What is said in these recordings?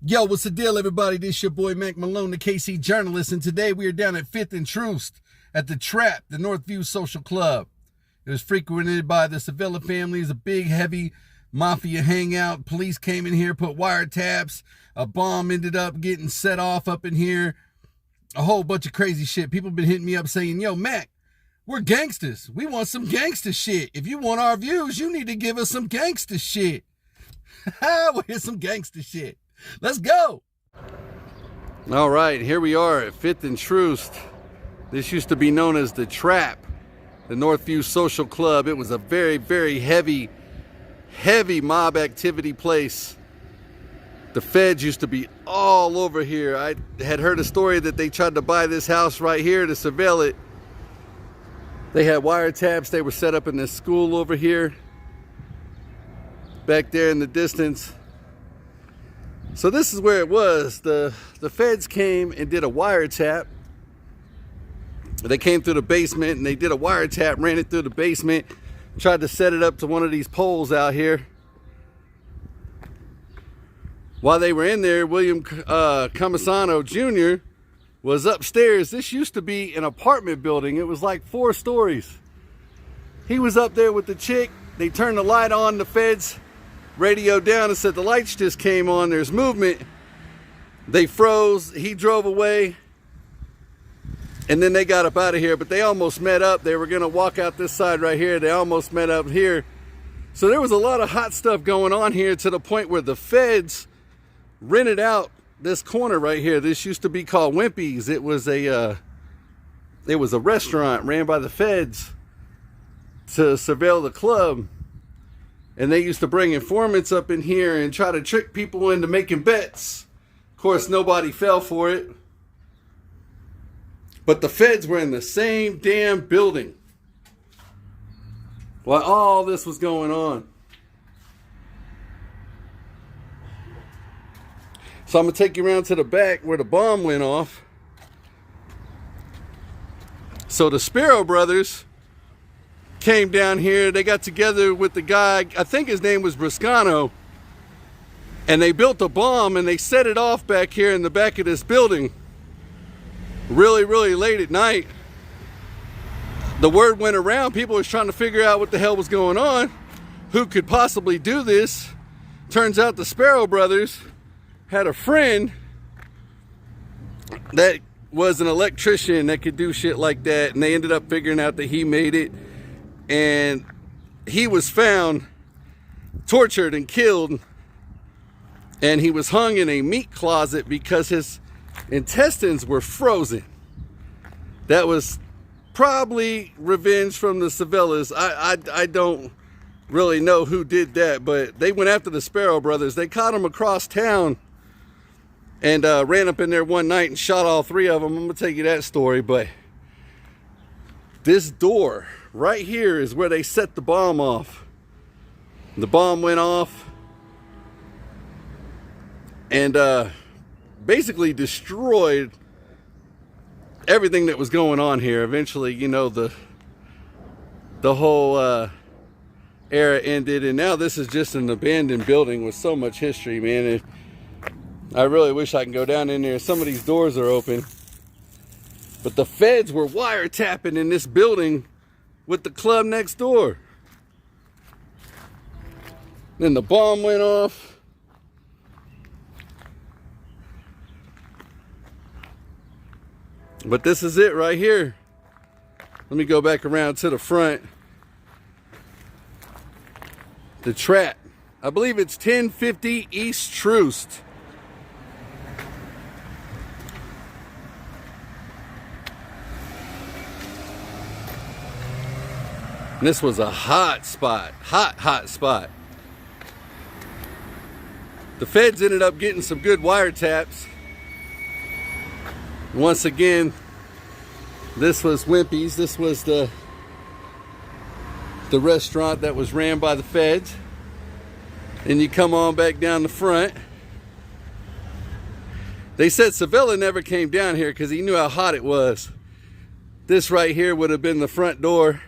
Yo, what's the deal, everybody? This your boy Mack Malone, the KC journalist, and today we are down at 5th and Troost at the Trap, the Northview social club. It was frequented by the Sevilla family. It's a big, heavy Mafia hangout. Police came in here, put wiretaps. A bomb ended up getting set off up in here. A whole bunch of crazy shit. People been hitting me up saying, yo, Mack, we're gangsters. We want some gangster shit. If you want our views, you need to give us some gangster shit. Well, here's some gangster shit. Let's go. All right, here we are at 5th and Troost. This used to be known as the Trap, the Northview social club. It was a very, very heavy mob activity place. The feds used to be all over here. I had heard a story that they tried to buy this house right here to surveil it. They had wiretaps. They were set up in this school over here, back there in the distance. So this is where it was. The feds came and did a wiretap. They came through the basement and they did a wiretap, ran it through the basement, tried to set it up to one of these poles out here. While they were in there, William Comisano Jr. was upstairs. This used to be an apartment building. It was like 4 stories. He was up there with the chick. They turned the light on, the feds radio down and said the lights just came on, there's movement. They froze, he drove away, and then they got up out of here. But they almost met up. They were gonna walk out this side right here. They almost met up here. So there was a lot of hot stuff going on here, to the point where the feds rented out this corner right here. This used to be called Wimpy's. It was a restaurant ran by the feds to surveil the club. And they used to bring informants up in here and try to trick people into making bets. Of course, nobody fell for it. But the feds were in the same damn building while all this was going on. So I'm going to take you around to the back where the bomb went off. So the Sparrow brothers came down here. They got together with the guy, I think his name was Briscano, and they built a bomb and they set it off back here in the back of this building really late at night. The word went around. People was trying to figure out what the hell was going on, who could possibly do this. Turns out the Sparrow brothers had a friend that was an electrician that could do shit like that, and they ended up figuring out that he made it. And he was found tortured and killed, and he was hung in a meat closet because his intestines were frozen. That was probably revenge from the Sevillas. I don't really know who did that, but they went after the Sparrow brothers. They caught them across town and ran up in there one night and shot all 3 of them. I'm gonna tell you that story. But this door right here is where they set the bomb off. The bomb went off and basically destroyed everything that was going on here. Eventually, you know, the whole era ended, and now this is just an abandoned building with so much history, man. And I really wish I can go down in there. Some of these doors are open, but the feds were wiretapping in this building with the club next door. Then the bomb went off. But this is it right here. Let me go back around to the front. The Trap. I believe it's 1050 East Troost. This was a hot spot, hot spot. The feds ended up getting some good wiretaps. Once again, this was Wimpy's. This was the restaurant that was ran by the feds. And you come on back down the front. They said Sevilla never came down here because he knew how hot it was. This right here would have been the front door.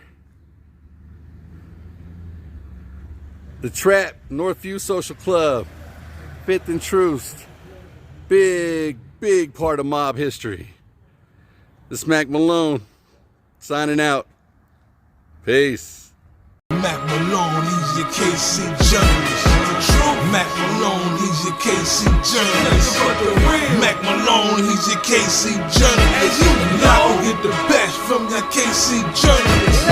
The Trap, Northview Social Club, 5th and Troost. big part of mob history. This is Mack Malone, signing out. Peace. Mack Malone, he's your KC journalist. Mack Malone, he's your KC journalist. Mack Malone, he's your KC journalist. Y'all get the best from your KC journalist.